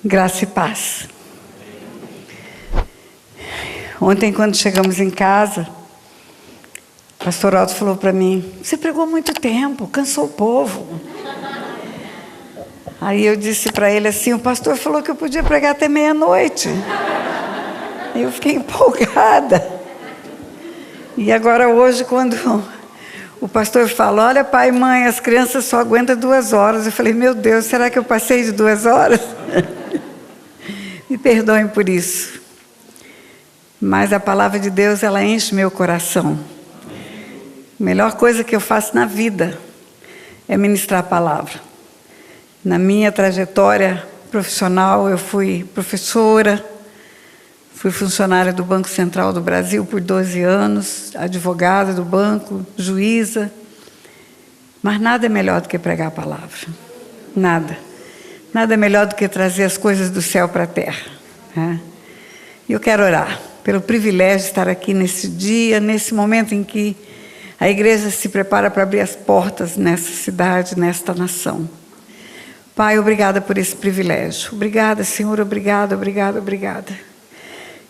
Graça e paz. Ontem, quando chegamos em casa, o pastor Otto falou para mim: você pregou muito tempo, cansou o povo. Aí eu disse para ele assim: o pastor falou que eu podia pregar até meia-noite. Eu fiquei empolgada. E agora hoje, quando o pastor fala: olha, pai e mãe, as crianças só aguentam 2 horas. Eu falei: meu Deus, será que eu passei de 2 horas? Me perdoem por isso. Mas a palavra de Deus, ela enche meu coração. A melhor coisa que eu faço na vida é ministrar a palavra. Na minha trajetória profissional, eu fui professora, fui funcionária do Banco Central do Brasil por 12 anos, advogada do banco, juíza. Mas nada é melhor do que pregar a palavra. Nada. Nada é melhor do que trazer as coisas do céu para a terra. E eu quero orar pelo privilégio de estar aqui nesse dia, nesse momento em que a igreja se prepara para abrir as portas nessa cidade, nesta nação. Pai, obrigada por esse privilégio. Obrigada, Senhor, obrigada, obrigada, obrigada.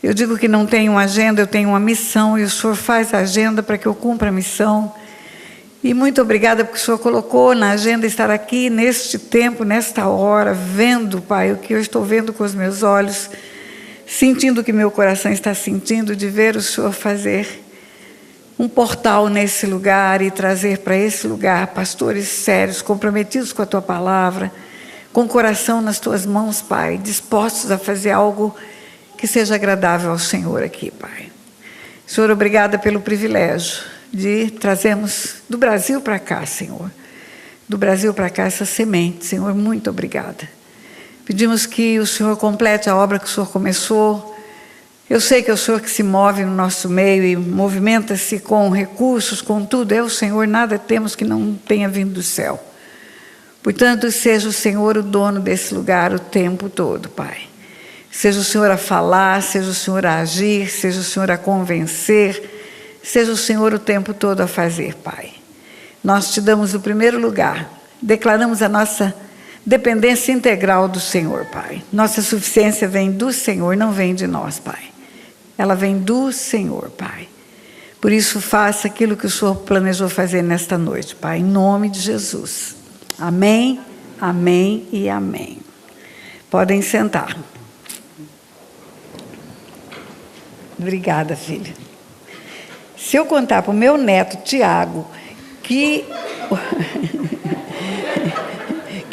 Eu digo que não tenho uma agenda, eu tenho uma missão, e o Senhor faz a agenda para que eu cumpra a missão. E muito obrigada porque o Senhor colocou na agenda estar aqui neste tempo, nesta hora, vendo, Pai, o que eu estou vendo com os meus olhos, sentindo o que meu coração está sentindo, de ver o Senhor fazer um portal nesse lugar e trazer para esse lugar pastores sérios, comprometidos com a Tua palavra, com o coração nas Tuas mãos, Pai, dispostos a fazer algo que seja agradável ao Senhor aqui, Pai. Senhor, obrigada pelo privilégio de trazermos do Brasil para cá, Senhor. Do Brasil para cá essa semente, Senhor, muito obrigada. Pedimos que o Senhor complete a obra que o Senhor começou. Eu sei que é o Senhor que se move no nosso meio e movimenta-se com recursos, com tudo. É o Senhor, nada temos que não tenha vindo do céu. Portanto, seja o Senhor o dono desse lugar o tempo todo, Pai. Seja o Senhor a falar, seja o Senhor a agir, seja o Senhor a convencer, seja o Senhor o tempo todo a fazer, Pai. Nós te damos o primeiro lugar, declaramos a nossa dependência integral do Senhor, Pai. Nossa suficiência vem do Senhor, não vem de nós, Pai. Ela vem do Senhor, Pai. Por isso, faça aquilo que o Senhor planejou fazer nesta noite, Pai, em nome de Jesus. Amém, amém e amém. Podem sentar. Obrigada, filha. Se eu contar para o meu neto, Tiago, que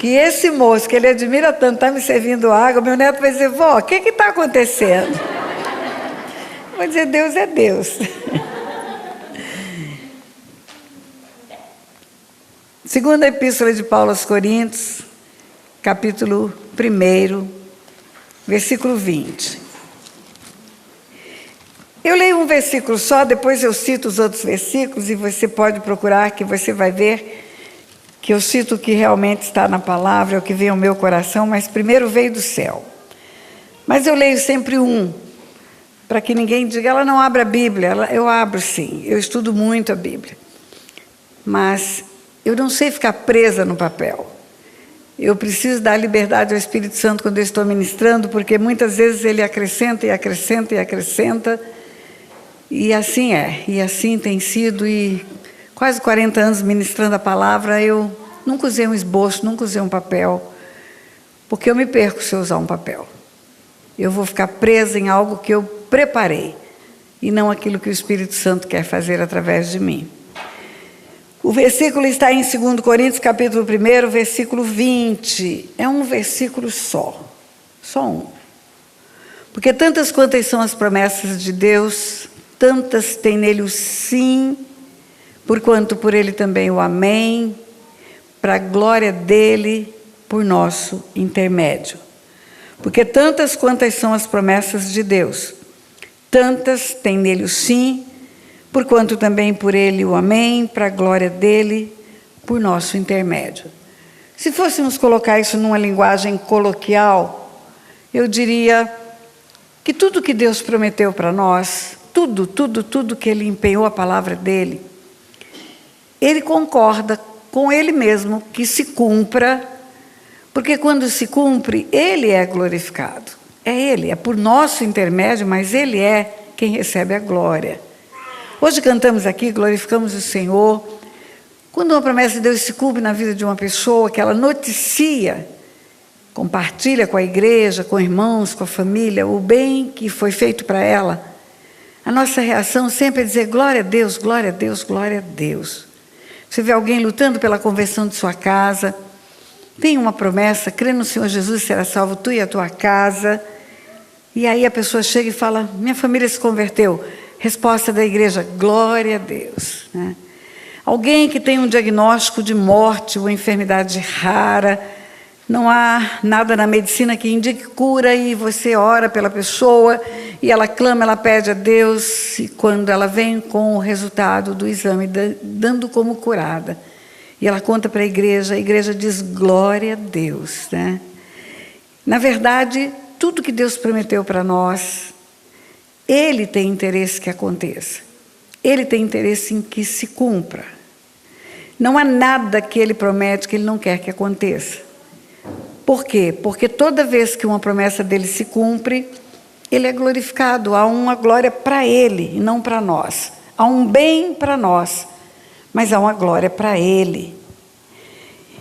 esse moço, que ele admira tanto, está me servindo água, meu neto vai dizer: vó, o que está acontecendo? Eu vou dizer: Deus é Deus. Segunda Epístola de Paulo aos Coríntios, capítulo 1, versículo 20. Eu leio um versículo só, depois eu cito os outros versículos e você pode procurar, que você vai ver que eu cito o que realmente está na palavra, o que vem ao meu coração, mas primeiro veio do céu. Mas eu leio sempre um, para que ninguém diga: ela não abre a Bíblia. Eu abro sim, eu estudo muito a Bíblia. Mas eu não sei ficar presa no papel. Eu preciso dar liberdade ao Espírito Santo quando eu estou ministrando, porque muitas vezes ele acrescenta e acrescenta e acrescenta. E assim é, e assim tem sido, e quase 40 anos ministrando a palavra, eu nunca usei um esboço, nunca usei um papel, porque eu me perco se eu usar um papel. Eu vou ficar presa em algo que eu preparei, e não aquilo que o Espírito Santo quer fazer através de mim. O versículo está em 2 Coríntios, capítulo 1, versículo 20. É um versículo só um. Porque tantas quantas são as promessas de Deus, tantas tem nele o sim, porquanto por ele também o amém, para a glória dele, por nosso intermédio. Porque tantas quantas são as promessas de Deus, tantas tem nele o sim, porquanto também por ele o amém, para a glória dele, por nosso intermédio. Se fôssemos colocar isso numa linguagem coloquial, eu diria que tudo que Deus prometeu para nós, tudo que Ele empenhou a palavra dEle, Ele concorda com Ele mesmo que se cumpra, Porque quando se cumpre, Ele é glorificado. É Ele, é por nosso intermédio, mas Ele é quem recebe a glória. Hoje cantamos aqui, glorificamos o Senhor. Quando uma promessa de Deus se cumpre na vida de uma pessoa, que ela noticia, compartilha com a igreja, com irmãos, com a família, o bem que foi feito para ela, a nossa reação sempre é dizer glória a Deus, glória a Deus, glória a Deus. Você vê alguém lutando pela conversão de sua casa, tem uma promessa, crê no Senhor Jesus, será salvo tu e a tua casa. E aí a pessoa chega e fala, minha família se converteu. Resposta da igreja, glória a Deus. Né? Alguém que tem um diagnóstico de morte ou enfermidade rara, não há nada na medicina que indique cura e você ora pela pessoa e ela clama, ela pede a Deus e quando ela vem com o resultado do exame, dando como curada, e ela conta para a igreja diz glória a Deus. Né? Na verdade, tudo que Deus prometeu para nós, Ele tem interesse que aconteça. Ele tem interesse em que se cumpra. Não há nada que Ele promete que Ele não quer que aconteça. Por quê? Porque toda vez que uma promessa dele se cumpre, Ele é glorificado. Há uma glória para Ele e não para nós. Há um bem para nós, mas há uma glória para Ele.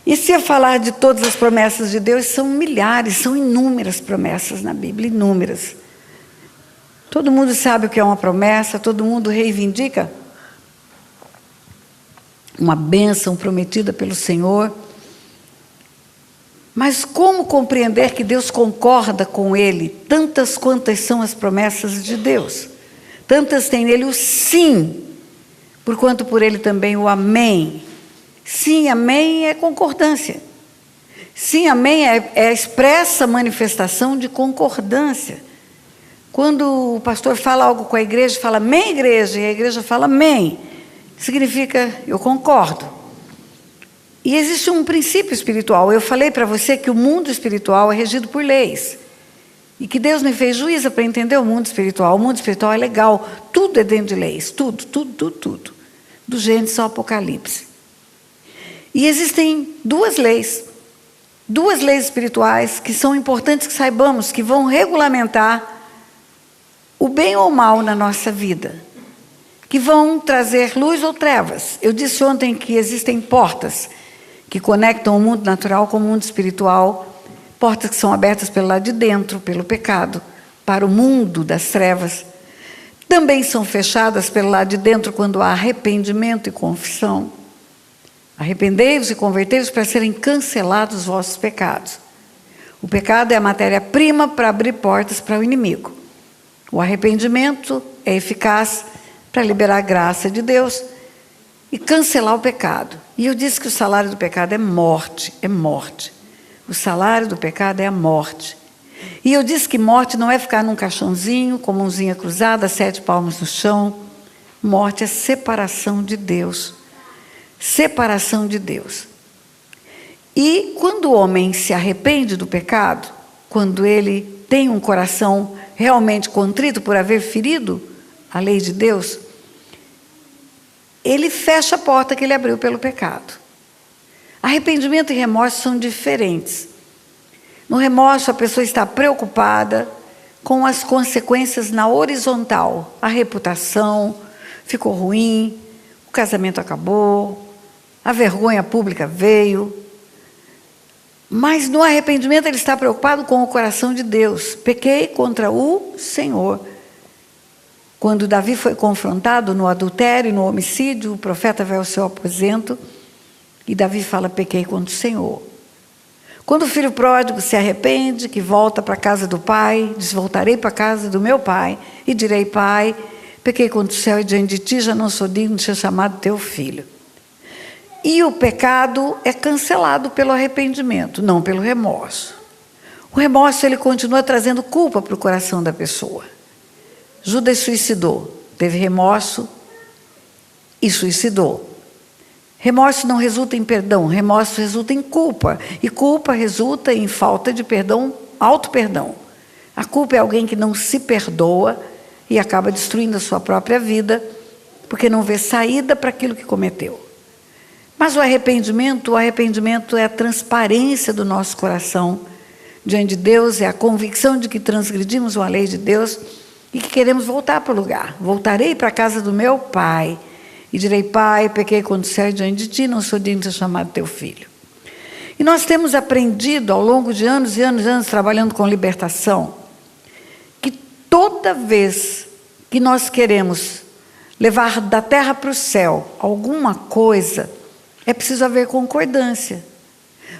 E se eu falar de todas as promessas de Deus, são milhares, são inúmeras promessas na Bíblia, inúmeras. Todo mundo sabe o que é uma promessa, todo mundo reivindica uma bênção prometida pelo Senhor. Mas como compreender que Deus concorda com ele, tantas quantas são as promessas de Deus? Tantas tem nele o sim, porquanto por ele também o amém. Sim, amém é concordância. Sim, amém é a expressa manifestação de concordância. Quando o pastor fala algo com a igreja, fala amém, igreja, e a igreja fala amém, significa eu concordo. E existe um princípio espiritual. Eu falei para você que o mundo espiritual é regido por leis. E que Deus me fez juíza para entender o mundo espiritual. O mundo espiritual é legal. Tudo é dentro de leis. Tudo. Do Gênesis ao Apocalipse. E existem duas leis espirituais que são importantes que saibamos, que vão regulamentar o bem ou o mal na nossa vida. Que vão trazer luz ou trevas. Eu disse ontem que existem portas que conectam o mundo natural com o mundo espiritual, portas que são abertas pelo lado de dentro, pelo pecado, para o mundo das trevas. Também são fechadas pelo lado de dentro quando há arrependimento e confissão. Arrependei-vos e convertei-vos para serem cancelados os vossos pecados. O pecado é a matéria-prima para abrir portas para o inimigo. O arrependimento é eficaz para liberar a graça de Deus e cancelar o pecado. E eu disse que o salário do pecado é morte, é morte. O salário do pecado é a morte. E eu disse que morte não é ficar num caixãozinho, com a mãozinha cruzada, 7 palmos no chão. Morte é separação de Deus. Separação de Deus. E quando o homem se arrepende do pecado, quando ele tem um coração realmente contrito por haver ferido a lei de Deus, ele fecha a porta que ele abriu pelo pecado. Arrependimento e remorso são diferentes. No remorso, a pessoa está preocupada com as consequências na horizontal. A reputação ficou ruim, o casamento acabou, a vergonha pública veio. Mas no arrependimento ele está preocupado com o coração de Deus. Pequei contra o Senhor. Quando Davi foi confrontado no adultério e no homicídio, o profeta vai ao seu aposento e Davi fala, pequei contra o Senhor. Quando o filho pródigo se arrepende, que volta para a casa do pai, diz, voltarei para a casa do meu pai e direi, pai, pequei contra o céu e diante de ti já não sou digno de ser chamado teu filho. E o pecado é cancelado pelo arrependimento, não pelo remorso. O remorso ele continua trazendo culpa para o coração da pessoa. Judas suicidou, teve remorso e suicidou. Remorso não resulta em perdão, remorso resulta em culpa. E culpa resulta em falta de perdão, auto-perdão. A culpa é alguém que não se perdoa e acaba destruindo a sua própria vida, porque não vê saída para aquilo que cometeu. Mas o arrependimento é a transparência do nosso coração diante de Deus, é a convicção de que transgredimos uma lei de Deus e que queremos voltar para o lugar. Voltarei para a casa do meu pai e direi: Pai, pequei contra o céu e diante de ti, não sou digno de ser chamado teu filho. E nós temos aprendido ao longo de anos e anos e anos trabalhando com libertação, que toda vez que nós queremos levar da terra para o céu alguma coisa, é preciso haver concordância.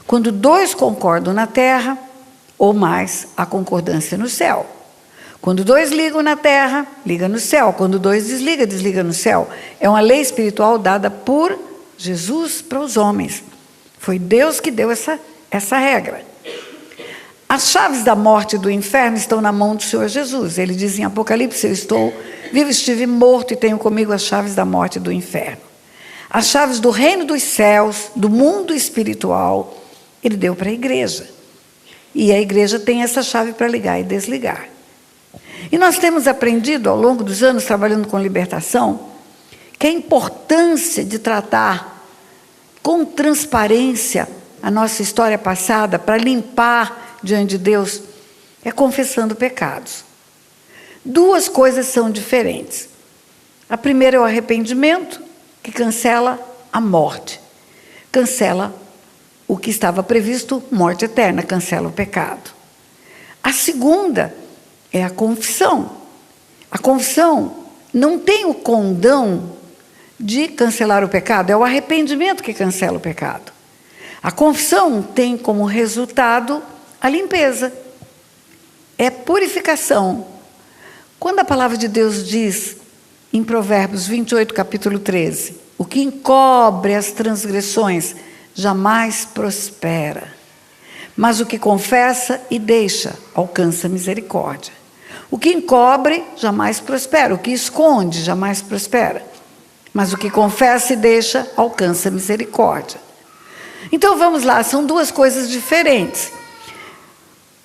Quando dois concordam na terra, ou mais, há concordância no céu. Quando dois ligam na terra, liga no céu. Quando dois desliga, desliga no céu. É uma lei espiritual dada por Jesus para os homens. Foi Deus que deu essa regra. As chaves da morte e do inferno estão na mão do Senhor Jesus. Ele diz em Apocalipse: eu estou vivo, estive morto e tenho comigo as chaves da morte e do inferno. As chaves do reino dos céus, do mundo espiritual, ele deu para a igreja. E a igreja tem essa chave para ligar e desligar. E nós temos aprendido ao longo dos anos, trabalhando com libertação, que a importância de tratar com transparência a nossa história passada, para limpar diante de Deus, é confessando pecados. Duas coisas são diferentes. A primeira é o arrependimento, que cancela a morte. Cancela o que estava previsto, morte eterna, cancela o pecado. A segunda é a confissão. A confissão não tem o condão de cancelar o pecado, é o arrependimento que cancela o pecado. A confissão tem como resultado a limpeza, é purificação. Quando a palavra de Deus diz, em Provérbios 28, capítulo 13, o que encobre as transgressões jamais prospera, mas o que confessa e deixa alcança misericórdia. O que encobre jamais prospera, o que esconde jamais prospera, mas o que confessa e deixa alcança misericórdia. Então vamos lá, são duas coisas diferentes.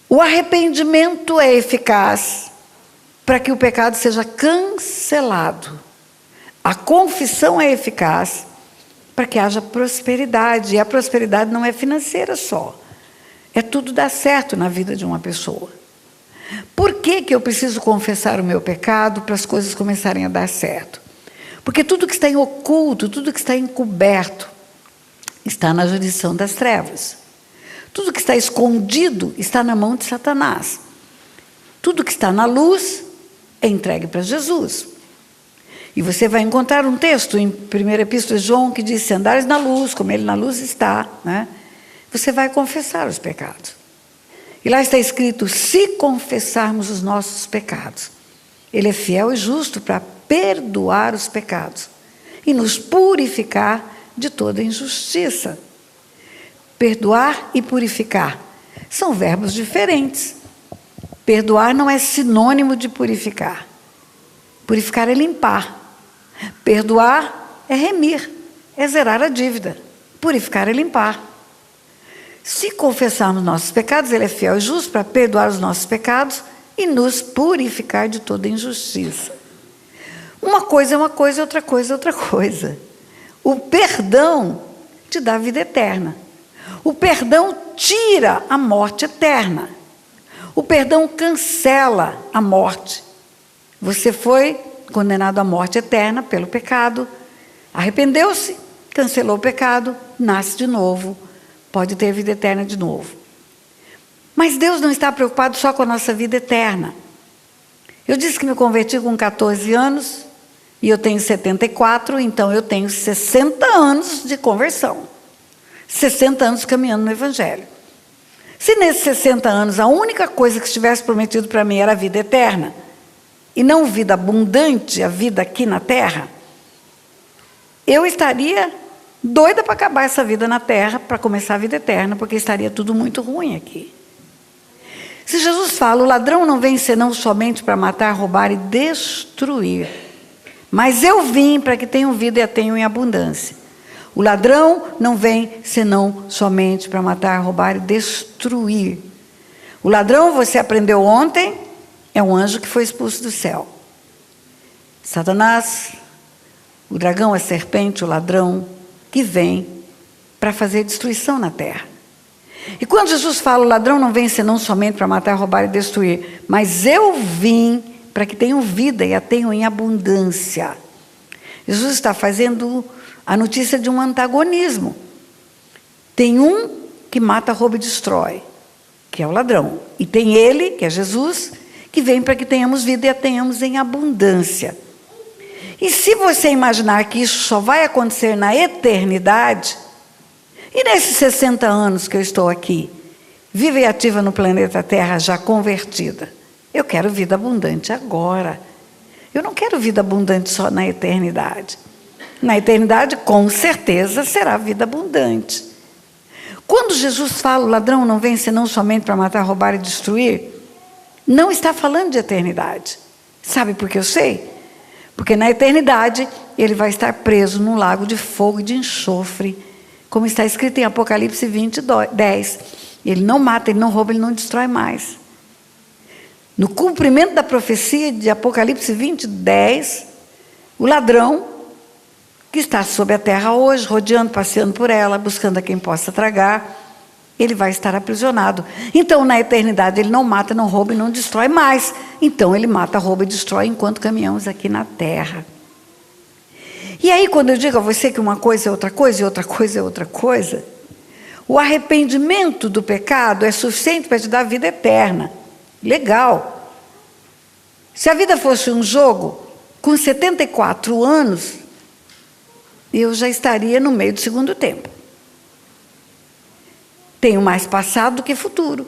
O arrependimento é eficaz para que o pecado seja cancelado. A confissão é eficaz para que haja prosperidade. E a prosperidade não é financeira só. É tudo dar certo na vida de uma pessoa. Por que eu preciso confessar o meu pecado para as coisas começarem a dar certo? Porque tudo que está em oculto, tudo que está encoberto, está na jurisdição das trevas. Tudo que está escondido está na mão de Satanás. Tudo que está na luz é entregue para Jesus. E você vai encontrar um texto em 1 Epístola de João que diz: se andares na luz, como ele na luz está, né? Você vai confessar os pecados. E lá está escrito: se confessarmos os nossos pecados, ele é fiel e justo para perdoar os pecados e nos purificar de toda injustiça. Perdoar e purificar são verbos diferentes. Perdoar não é sinônimo de purificar. Purificar é limpar. Perdoar é remir, é zerar a dívida. Purificar é limpar. Se confessarmos nossos pecados, ele é fiel e justo para perdoar os nossos pecados e nos purificar de toda injustiça. Uma coisa é uma coisa, outra coisa é outra coisa. O perdão te dá vida eterna. O perdão tira a morte eterna. O perdão cancela a morte. Você foi condenado à morte eterna pelo pecado, arrependeu-se, cancelou o pecado, nasce de novo, pode ter vida eterna de novo. Mas Deus não está preocupado só com a nossa vida eterna. Eu disse que me converti com 14 anos, e eu tenho 74, então eu tenho 60 anos de conversão. 60 anos caminhando no Evangelho. Se nesses 60 anos a única coisa que estivesse prometido para mim era a vida eterna, e não vida abundante, a vida aqui na terra, eu estaria doida para acabar essa vida na terra, para começar a vida eterna, porque estaria tudo muito ruim aqui. Se Jesus fala: o ladrão não vem senão somente para matar, roubar e destruir, mas eu vim para que tenham vida e a tenham em abundância. O ladrão não vem senão somente para matar, roubar e destruir. O ladrão, você aprendeu ontem, é um anjo que foi expulso do céu. Satanás, o dragão, a serpente, o ladrão, que vem para fazer destruição na terra. E quando Jesus fala, o ladrão não vem senão somente para matar, roubar e destruir, mas eu vim para que tenham vida e a tenham em abundância. Jesus está fazendo a notícia de um antagonismo. Tem um que mata, rouba e destrói, que é o ladrão. E tem ele, que é Jesus, que vem para que tenhamos vida e a tenhamos em abundância. E se você imaginar que isso só vai acontecer na eternidade, e nesses 60 anos que eu estou aqui, viva e ativa no planeta Terra, já convertida, eu quero vida abundante agora. Eu não quero vida abundante só na eternidade. Na eternidade, com certeza, será vida abundante. Quando Jesus fala, o ladrão não vem senão somente para matar, roubar e destruir, não está falando de eternidade. Sabe por que eu sei? Porque na eternidade, ele vai estar preso num lago de fogo e de enxofre, como está escrito em Apocalipse 20:10. Ele não mata, ele não rouba, ele não destrói mais. No cumprimento da profecia de Apocalipse 20:10, o ladrão, que está sobre a terra hoje, rodeando, passeando por ela, buscando a quem possa tragar, ele vai estar aprisionado. Então, na eternidade, ele não mata, não rouba e não destrói mais. Então, ele mata, rouba e destrói enquanto caminhamos aqui na terra. E aí, quando eu digo a você que uma coisa é outra coisa e outra coisa é outra coisa, o arrependimento do pecado é suficiente para te dar vida eterna. Legal. Se a vida fosse um jogo, com 74 anos, eu já estaria no meio do segundo tempo. Tenho mais passado do que futuro.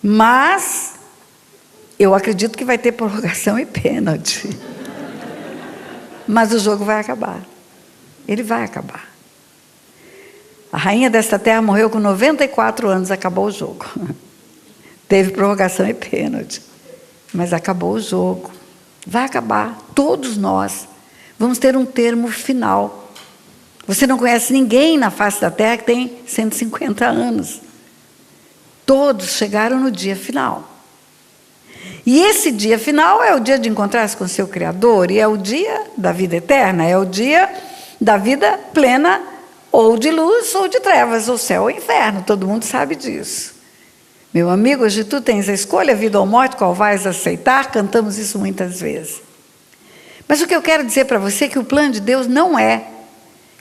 Mas eu acredito que vai ter prorrogação e pênalti. Mas o jogo vai acabar. Ele vai acabar. A rainha desta terra morreu com 94 anos, acabou o jogo. Teve prorrogação e pênalti. Mas acabou o jogo. Vai acabar. Todos nós vamos ter um termo final. Você não conhece ninguém na face da terra que tem 150 anos. Todos chegaram no dia final. E esse dia final é o dia de encontrar-se com o seu Criador, e é o dia da vida eterna, é o dia da vida plena, ou de luz ou de trevas, ou céu ou inferno, todo mundo sabe disso. Meu amigo, hoje tu tens a escolha, vida ou morte, qual vais aceitar? Cantamos isso muitas vezes. Mas o que eu quero dizer para você é que o plano de Deus não é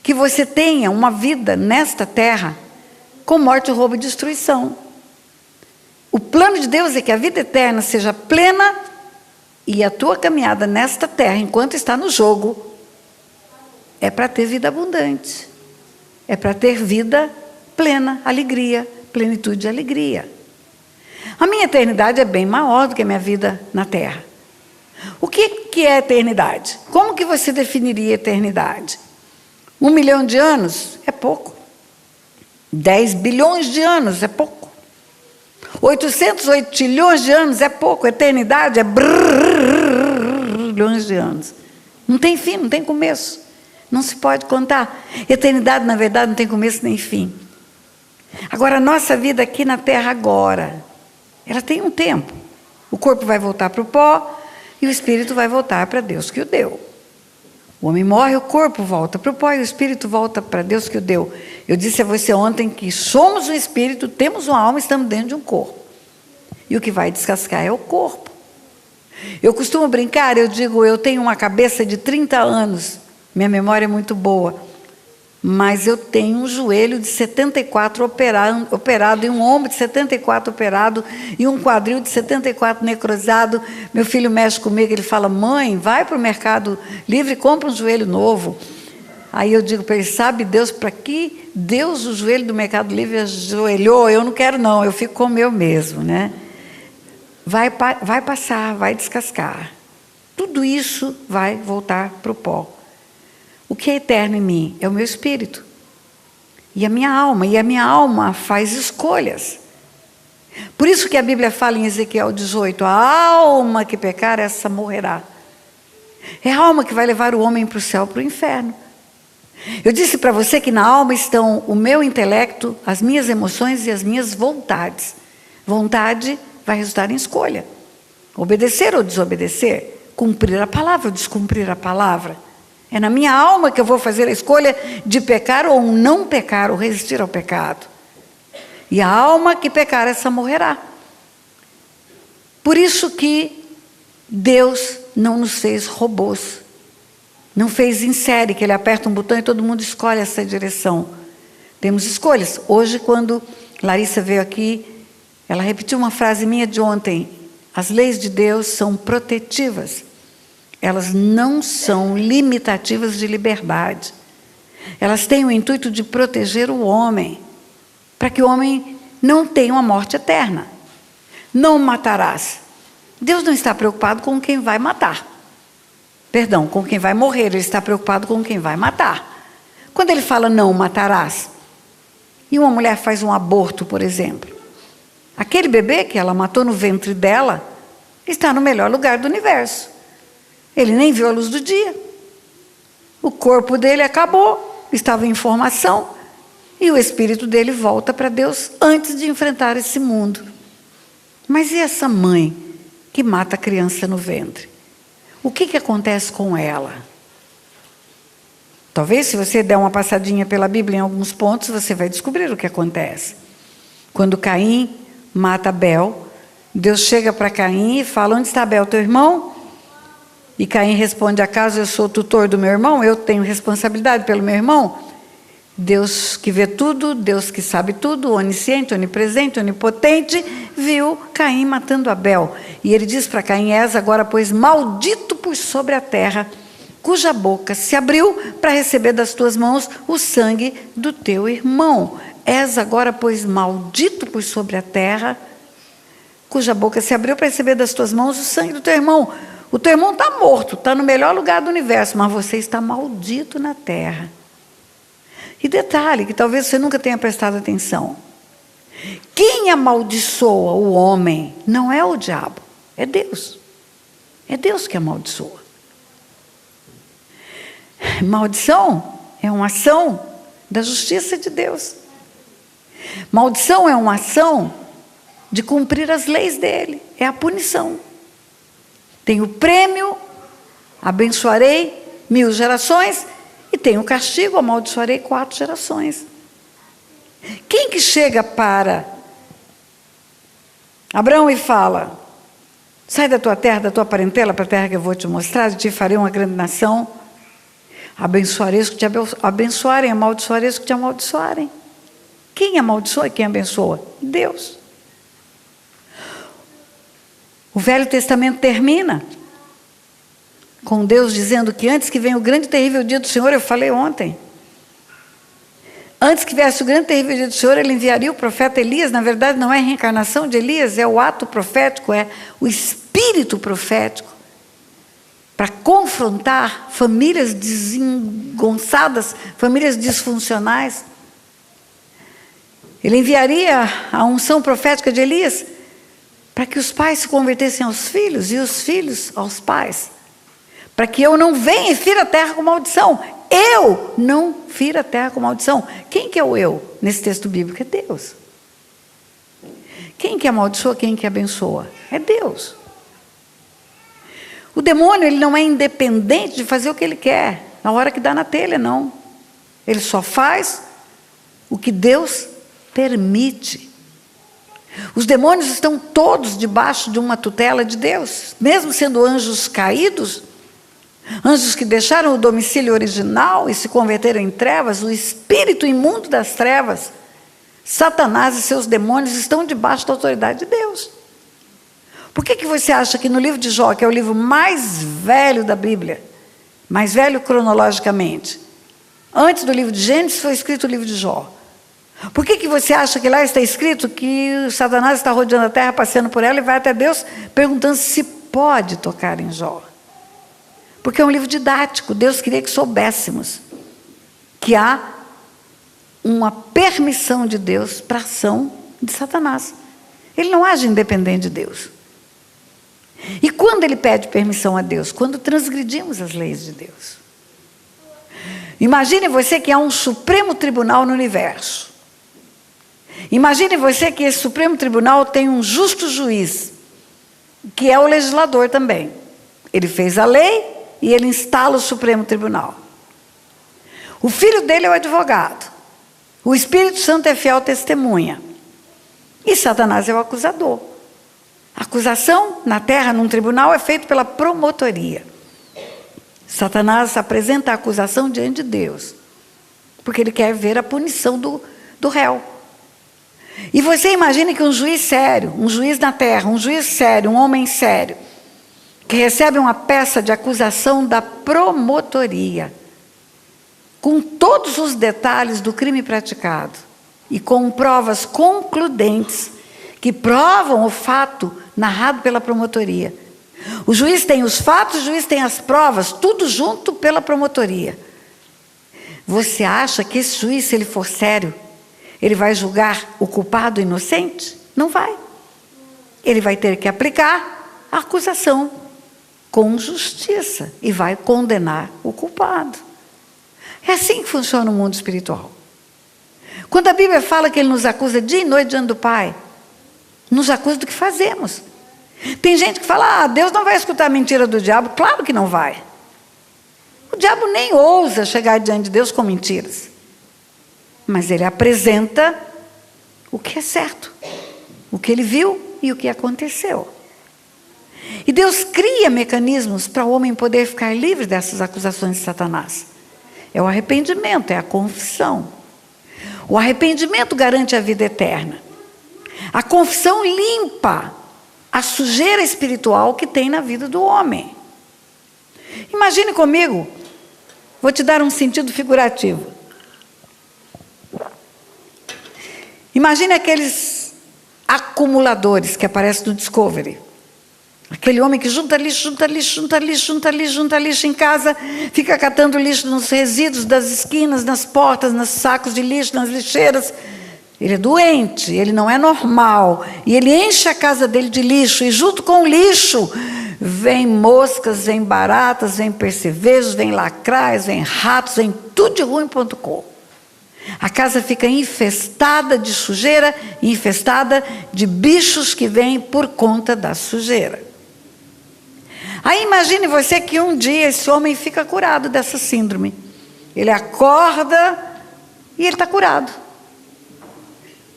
que você tenha uma vida nesta terra com morte, roubo e destruição. O plano de Deus é que a vida eterna seja plena e a tua caminhada nesta terra, enquanto está no jogo, é para ter vida abundante. É para ter vida plena, alegria, plenitude e alegria. A minha eternidade é bem maior do que a minha vida na terra. O que é eternidade? Como que você definiria eternidade? 1 milhão de anos é pouco. 10 bilhões de anos é pouco. 808 trilhões de anos é pouco. Eternidade é bilhões de anos. Não tem fim, não tem começo. Não se pode contar. Eternidade, na verdade, não tem começo nem fim. Agora, a nossa vida aqui na terra agora, ela tem um tempo. O corpo vai voltar para o pó e o espírito vai voltar para Deus que o deu. O homem morre, o corpo volta para o pó e o espírito volta para Deus que o deu. Eu disse a você ontem que somos um espírito, temos uma alma e estamos dentro de um corpo. E o que vai descascar é o corpo. Eu costumo brincar, eu digo, eu tenho uma cabeça de 30 anos, minha memória é muito boa, mas eu tenho um joelho de 74 operado, e um ombro de 74 operado, e um quadril de 74 necrosado. Meu filho mexe comigo, ele fala, mãe, vai para o Mercado Livre e compra um joelho novo. Aí eu digo para ele, sabe Deus, para que Deus o joelho do Mercado Livre ajoelhou? Eu não quero não, eu fico com o meu mesmo, né? Vai passar, vai descascar. Tudo isso vai voltar para o pó. O que é eterno em mim? É o meu espírito. E a minha alma. E a minha alma faz escolhas. Por isso que a Bíblia fala em Ezequiel 18, a alma que pecar, essa morrerá. É a alma que vai levar o homem para o céu, para o inferno. Eu disse para você que na alma estão o meu intelecto, as minhas emoções e as minhas vontades. Vontade vai resultar em escolha. Obedecer ou desobedecer. Cumprir a palavra ou descumprir a palavra. É na minha alma que eu vou fazer a escolha de pecar ou não pecar, ou resistir ao pecado. E a alma que pecar, essa morrerá. Por isso que Deus não nos fez robôs. Não fez em série, que ele aperta um botão e todo mundo escolhe essa direção. Temos escolhas. Hoje, quando Larissa veio aqui, ela repetiu uma frase minha de ontem. As leis de Deus são protetivas. Elas não são limitativas de liberdade. Elas têm o intuito de proteger o homem, para que o homem não tenha uma morte eterna. Não matarás. Deus não está preocupado com quem vai matar. Perdão, com quem vai morrer. Ele está preocupado com quem vai matar. Quando ele fala não matarás, e uma mulher faz um aborto, por exemplo, aquele bebê que ela matou no ventre dela está no melhor lugar do universo. Ele nem viu a luz do dia. O corpo dele acabou, estava em formação, e o espírito dele volta para Deus antes de enfrentar esse mundo. Mas e essa mãe que mata a criança no ventre? O que acontece com ela? Talvez, se você der uma passadinha pela Bíblia em alguns pontos, você vai descobrir o que acontece. Quando Caim mata Abel, Deus chega para Caim e fala: onde está Abel, teu irmão? E Caim responde: acaso eu sou tutor do meu irmão? Eu tenho responsabilidade pelo meu irmão? Deus que vê tudo, Deus que sabe tudo, onisciente, onipresente, onipotente, viu Caim matando Abel. E ele diz para Caim: és agora, pois, maldito por sobre a terra, cuja boca se abriu para receber das tuas mãos o sangue do teu irmão. És agora, pois, maldito por sobre a terra, cuja boca se abriu para receber das tuas mãos o sangue do teu irmão. O teu irmão está morto, está no melhor lugar do universo, mas você está maldito na terra. E detalhe, que talvez você nunca tenha prestado atenção. Quem amaldiçoa o homem não é o diabo, é Deus. É Deus que amaldiçoa. Maldição é uma ação da justiça de Deus. Maldição é uma ação de cumprir as leis dele. É a punição. Tem o prêmio, abençoarei 1000 gerações, e tem o castigo, amaldiçoarei 4 gerações. Quem que chega para Abraão e fala: sai da tua terra, da tua parentela, para a terra que eu vou te mostrar, e te farei uma grande nação. Abençoarei os que te abençoarem, amaldiçoarei os que te amaldiçoarem. Quem amaldiçoa e quem abençoa? Deus. O Velho Testamento termina com Deus dizendo que antes que venha o grande e terrível dia do Senhor, eu falei ontem, antes que viesse o grande e terrível dia do Senhor, ele enviaria o profeta Elias. Na verdade, não é a reencarnação de Elias, é o ato profético, é o espírito profético, para confrontar famílias desengonçadas, famílias disfuncionais. Ele enviaria a unção profética de Elias para que os pais se convertessem aos filhos e os filhos aos pais. Para que eu não venha e fira a terra com maldição. Eu não fira a terra com maldição. Quem que é o eu nesse texto bíblico? É Deus. Quem que amaldiçoa, quem que abençoa? É Deus. O demônio, ele não é independente de fazer o que ele quer, na hora que dá na telha, não. Ele só faz o que Deus permite. Os demônios estão todos debaixo de uma tutela de Deus, mesmo sendo anjos caídos, anjos que deixaram o domicílio original e se converteram em trevas. O espírito imundo das trevas, Satanás e seus demônios, estão debaixo da autoridade de Deus. Por que você acha que no livro de Jó, que é o livro mais velho da Bíblia, mais velho cronologicamente, antes do livro de Gênesis foi escrito o livro de Jó? Por que você acha que lá está escrito que Satanás está rodeando a terra, passeando por ela, e vai até Deus perguntando se pode tocar em Jó? Porque é um livro didático. Deus queria que soubéssemos que há uma permissão de Deus para a ação de Satanás. Ele não age independente de Deus. E quando ele pede permissão a Deus? Quando transgredimos as leis de Deus. Imagine você que há um Supremo Tribunal no universo. Imagine você que esse Supremo Tribunal tem um justo juiz, que é o legislador também. Ele fez a lei e ele instala o Supremo Tribunal. O Filho dele é o advogado. O Espírito Santo é fiel testemunha. E Satanás é o acusador. A acusação na terra, num tribunal, é feita pela promotoria. Satanás apresenta a acusação diante de Deus, porque ele quer ver a punição do réu. E você imagina que um juiz sério, um juiz na terra, um juiz sério, um homem sério, que recebe uma peça de acusação da promotoria, com todos os detalhes do crime praticado, e com provas concludentes, que provam o fato narrado pela promotoria. O juiz tem os fatos, o juiz tem as provas, tudo junto pela promotoria. Você acha que esse juiz, se ele for sério, ele vai julgar o culpado inocente? Não vai. Ele vai ter que aplicar a acusação com justiça e vai condenar o culpado. É assim que funciona o mundo espiritual. Quando a Bíblia fala que ele nos acusa dia e noite diante do Pai, nos acusa do que fazemos. Tem gente que fala, Deus não vai escutar a mentira do diabo. Claro que não vai. O diabo nem ousa chegar diante de Deus com mentiras. Mas ele apresenta o que é certo, o que ele viu e o que aconteceu. E Deus cria mecanismos para o homem poder ficar livre dessas acusações de Satanás. É o arrependimento, é a confissão. O arrependimento garante a vida eterna. A confissão limpa a sujeira espiritual que tem na vida do homem. Imagine comigo, vou te dar um sentido figurativo. Imagine aqueles acumuladores que aparecem no Discovery. Aquele homem que junta lixo, junta lixo, junta lixo, junta lixo, junta lixo em casa, fica catando lixo nos resíduos das esquinas, nas portas, nos sacos de lixo, nas lixeiras. Ele é doente, ele não é normal. E ele enche a casa dele de lixo. E junto com o lixo, vem moscas, vem baratas, vem percevejos, vem lacrais, vem ratos, vem tudo de ruim.com. A casa fica infestada de sujeira, infestada de bichos que vêm por conta da sujeira. Aí imagine você que um dia esse homem fica curado dessa síndrome. Ele acorda e ele está curado.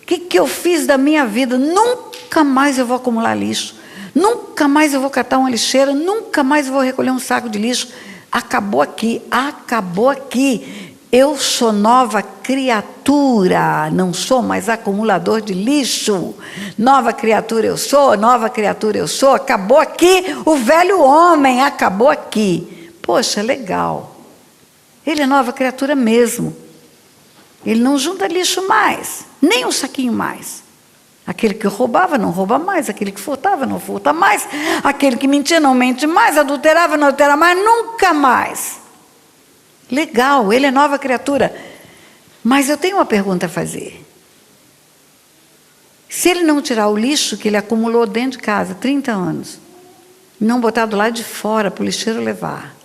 O que eu fiz da minha vida? Nunca mais eu vou acumular lixo. Nunca mais eu vou catar uma lixeira. Nunca mais eu vou recolher um saco de lixo. Acabou aqui. Acabou aqui. Eu sou nova criatura. Não sou mais acumulador de lixo. Nova criatura eu sou. Nova criatura eu sou. Acabou aqui o velho homem. Acabou aqui. Poxa, legal. Ele é nova criatura mesmo. Ele não junta lixo mais, nem um saquinho mais. Aquele que roubava não rouba mais, aquele que furtava não furta mais, aquele que mentia não mente mais, adulterava não adultera mais, nunca mais. Legal, ele é nova criatura. Mas eu tenho uma pergunta a fazer. Se ele não tirar o lixo que ele acumulou dentro de casa, 30 anos, não botar do lado de fora para o lixeiro levar,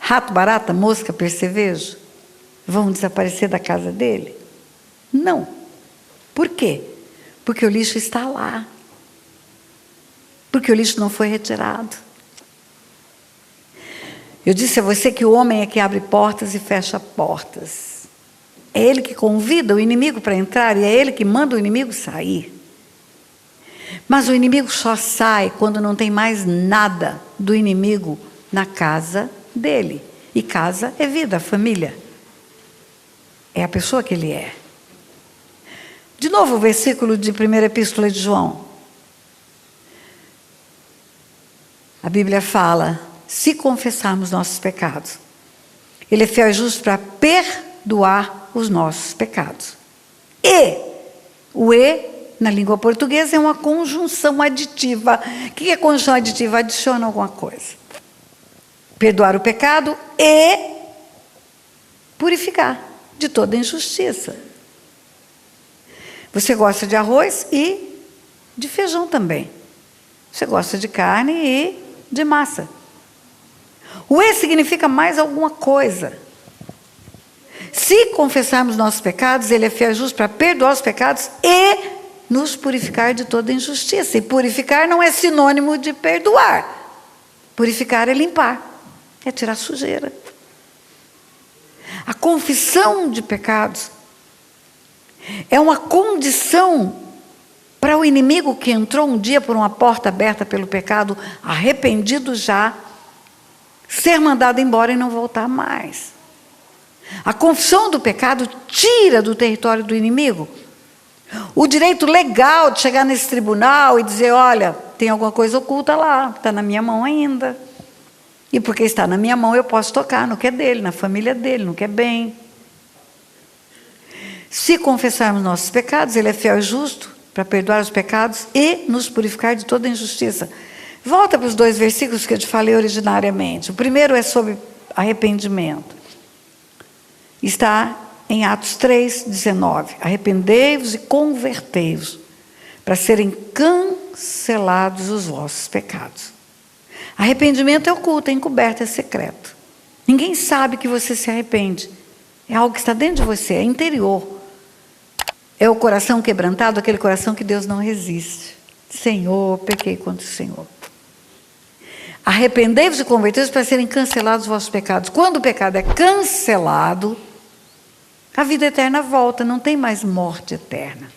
rato, barata, mosca, percevejo, vão desaparecer da casa dele? Não. Por quê? Porque o lixo está lá. Porque o lixo não foi retirado. Eu disse a você que o homem é que abre portas e fecha portas. É ele que convida o inimigo para entrar e é ele que manda o inimigo sair. Mas o inimigo só sai quando não tem mais nada do inimigo na casa dele. E casa é vida, família. É a pessoa que ele é. De novo o versículo de 1ª Epístola de João. A Bíblia fala, se confessarmos nossos pecados, Ele é fiel e justo para perdoar os nossos pecados. E, o E, na língua portuguesa, é uma conjunção aditiva. O que é conjunção aditiva? Adiciona alguma coisa. Perdoar o pecado e purificar de toda injustiça. Você gosta de arroz e de feijão também. Você gosta de carne e de massa. O E significa mais alguma coisa. Se confessarmos nossos pecados, Ele é fiel e justo para perdoar os pecados e nos purificar de toda injustiça. E purificar não é sinônimo de perdoar. Purificar é limpar, é tirar sujeira. A confissão de pecados é uma condição para o inimigo que entrou um dia por uma porta aberta pelo pecado, arrependido já, ser mandado embora e não voltar mais. A confissão do pecado tira do território do inimigo o direito legal de chegar nesse tribunal e dizer, olha, tem alguma coisa oculta lá, está na minha mão ainda. E porque está na minha mão eu posso tocar no que é dele, na família dele, no que é bem. Se confessarmos nossos pecados, ele é fiel e justo para perdoar os pecados e nos purificar de toda injustiça. Volta para os 2 versículos que eu te falei originariamente. O primeiro é sobre arrependimento. Está em Atos 3:19. Arrependei-vos e convertei-vos, para serem cancelados os vossos pecados. Arrependimento é oculto, é encoberto, é secreto. Ninguém sabe que você se arrepende. É algo que está dentro de você, é interior. É o coração quebrantado, aquele coração que Deus não resiste. Senhor, pequei contra o Senhor. Arrependei-vos e convertei-vos para serem cancelados os vossos pecados. Quando o pecado é cancelado, a vida eterna volta, não tem mais morte eterna.